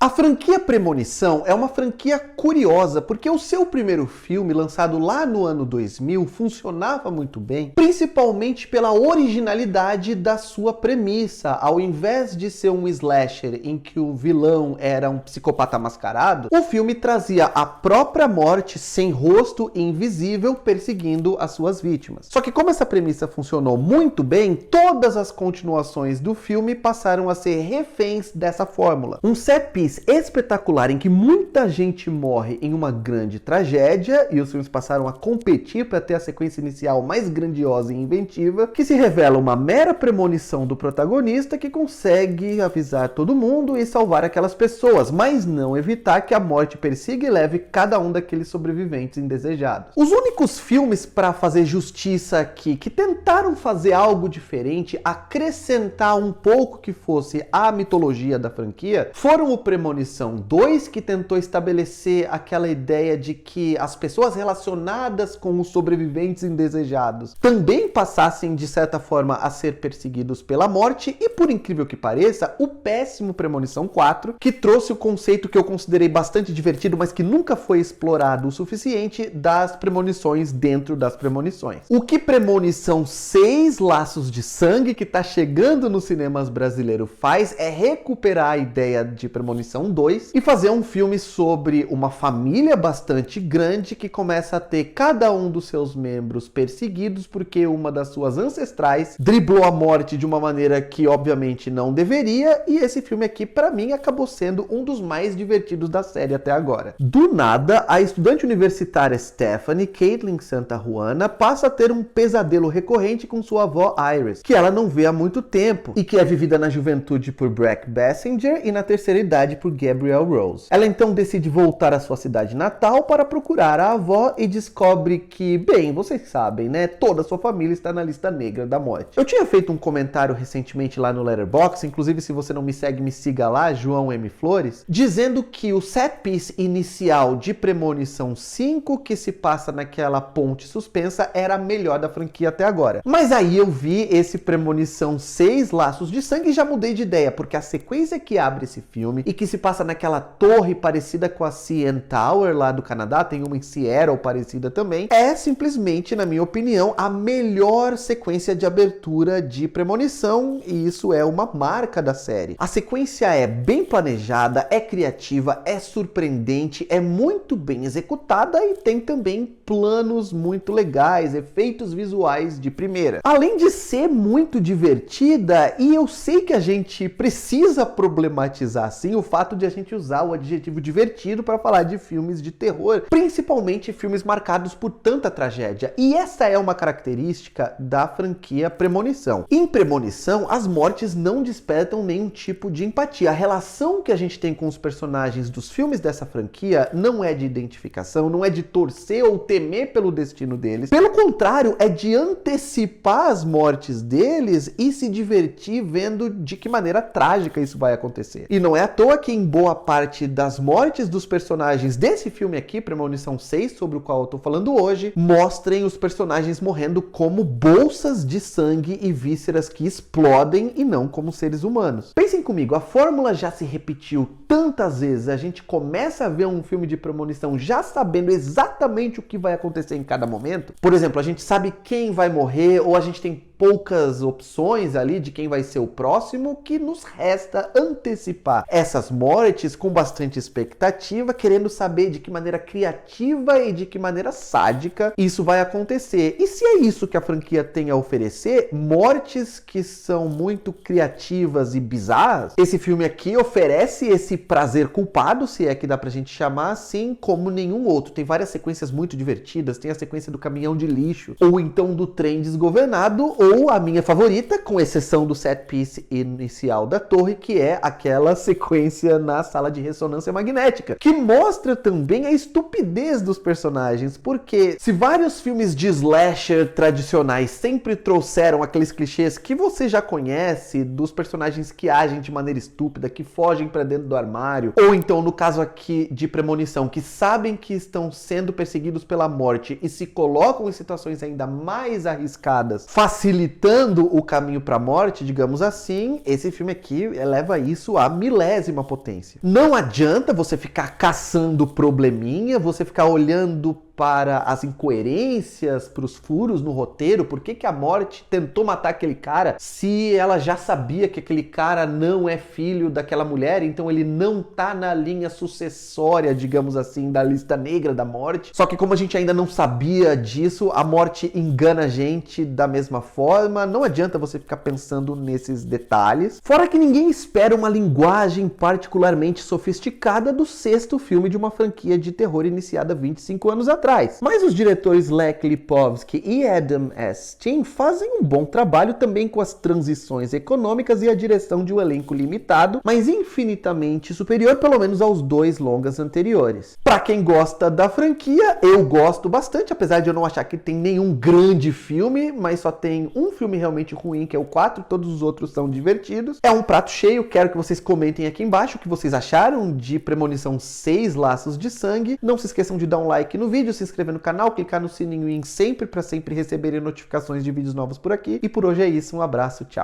A franquia Premonição é uma franquia curiosa, porque o seu primeiro filme, lançado lá no ano 2000, funcionava muito bem, principalmente pela originalidade da sua premissa. Ao invés de ser um slasher em que o vilão era um psicopata mascarado, o filme trazia a própria morte sem rosto e invisível perseguindo as suas vítimas. Só que como essa premissa funcionou muito bem, todas as continuações do filme passaram a ser reféns dessa fórmula. Um set piece espetacular em que muita gente morre em uma grande tragédia, e os filmes passaram a competir para ter a sequência inicial mais grandiosa e inventiva, que se revela uma mera premonição do protagonista que consegue avisar todo mundo e salvar aquelas pessoas, mas não evitar que a morte persiga e leve cada um daqueles sobreviventes indesejados. Os únicos filmes para fazer justiça aqui que tentaram fazer algo diferente, acrescentar um pouco que fosse a mitologia da franquia, foram o Premonição 2, que tentou estabelecer aquela ideia de que as pessoas relacionadas com os sobreviventes indesejados também passassem, de certa forma, a ser perseguidos pela morte, e por incrível que pareça, o péssimo Premonição 4, que trouxe o conceito que eu considerei bastante divertido, mas que nunca foi explorado o suficiente, das premonições dentro das premonições. O que Premonição 6, Laços de Sangue, que tá chegando nos cinemas brasileiros, faz é recuperar a ideia de Premonição 2 e fazer um filme sobre uma família bastante grande que começa a ter cada um dos seus membros perseguidos porque uma das suas ancestrais driblou a morte de uma maneira que obviamente não deveria, e esse filme aqui para mim acabou sendo um dos mais divertidos da série até agora. Do nada, a estudante universitária Stephanie Caitlin Santa Juana passa a ter um pesadelo recorrente com sua avó Iris, que ela não vê há muito tempo e que é vivida na juventude por Brec Bassinger e na terceira idade por Gabrielle Rose. Ela então decide voltar à sua cidade natal para procurar a avó e descobre que, bem, vocês sabem, né? Toda a sua família está na lista negra da morte. Eu tinha feito um comentário recentemente lá no Letterboxd, inclusive se você não me segue, me siga lá, João M. Flores, dizendo que o set piece inicial de Premonição 5, que se passa naquela ponte suspensa, era a melhor da franquia até agora. Mas aí eu vi esse Premonição 6, Laços de Sangue, e já mudei de ideia, porque a sequência que abre esse filme e que se passa naquela torre parecida com a CN Tower lá do Canadá, tem uma em Seattle parecida também, é simplesmente, na minha opinião, a melhor sequência de abertura de Premonição, e isso é uma marca da série. A sequência é bem planejada, é criativa, é surpreendente, é muito bem executada e tem também planos muito legais, efeitos visuais de primeira. Além de ser muito divertida, e eu sei que a gente precisa problematizar assim o fato de a gente usar o adjetivo divertido para falar de filmes de terror, principalmente filmes marcados por tanta tragédia. E essa é uma característica da franquia Premonição. Em Premonição, as mortes não despertam nenhum tipo de empatia. A relação que a gente tem com os personagens dos filmes dessa franquia não é de identificação, não é de torcer ou temer pelo destino deles. Pelo contrário, é de antecipar as mortes deles e se divertir vendo de que maneira trágica isso vai acontecer. E não é à toa que em boa parte das mortes dos personagens desse filme aqui, Premonição 6, sobre o qual eu tô falando hoje, mostrem os personagens morrendo como bolsas de sangue e vísceras que explodem e não como seres humanos. Pensem comigo, a fórmula já se repetiu tantas vezes, a gente começa a ver um filme de premonição já sabendo exatamente o que vai acontecer em cada momento. Por exemplo, a gente sabe quem vai morrer, ou a gente tem poucas opções ali de quem vai ser o próximo, que nos resta antecipar essas mortes com bastante expectativa, querendo saber de que maneira criativa e de que maneira sádica isso vai acontecer. E se é isso que a franquia tem a oferecer, mortes que são muito criativas e bizarras, esse filme aqui oferece esse prazer culpado, se é que dá pra gente chamar assim, como nenhum outro. Tem várias sequências muito divertidas, tem a sequência do caminhão de lixo, ou então do trem desgovernado, ou a minha favorita, com exceção do set piece inicial da torre, que é aquela sequência na sala de ressonância magnética, que mostra também a estupidez dos personagens, porque se vários filmes de slasher tradicionais sempre trouxeram aqueles clichês que você já conhece, dos personagens que agem de maneira estúpida, que fogem pra dentro do armário, ou então no caso aqui de Premonição, que sabem que estão sendo perseguidos pela morte e se colocam em situações ainda mais arriscadas, facilitando facilitando o caminho para a morte, digamos assim, esse filme aqui eleva isso à milésima potência. Não adianta você ficar caçando probleminha, você ficar olhando para as incoerências, para os furos no roteiro. Por que a morte tentou matar aquele cara se ela já sabia que aquele cara não é filho daquela mulher, então ele não tá na linha sucessória, digamos assim, da lista negra da morte. Só que como a gente ainda não sabia disso, a morte engana a gente da mesma forma. Não adianta você ficar pensando nesses detalhes. Fora que ninguém espera uma linguagem particularmente sofisticada do sexto filme de uma franquia de terror iniciada 25 anos atrás. Mas os diretores Lech Lipovsky e Adam S. Team fazem um bom trabalho também com as transições econômicas e a direção de um elenco limitado, mas infinitamente superior pelo menos aos dois longas anteriores. Pra quem gosta da franquia, eu gosto bastante, apesar de eu não achar que tem nenhum grande filme, mas só tem um filme realmente ruim, que é o 4, todos os outros são divertidos. É um prato cheio, quero que vocês comentem aqui embaixo o que vocês acharam de Premonição 6 Laços de Sangue. Não se esqueçam de dar um like no vídeo, se inscrever no canal, clicar no sininho em sempre para sempre receberem notificações de vídeos novos por aqui. E por hoje é isso, um abraço, tchau!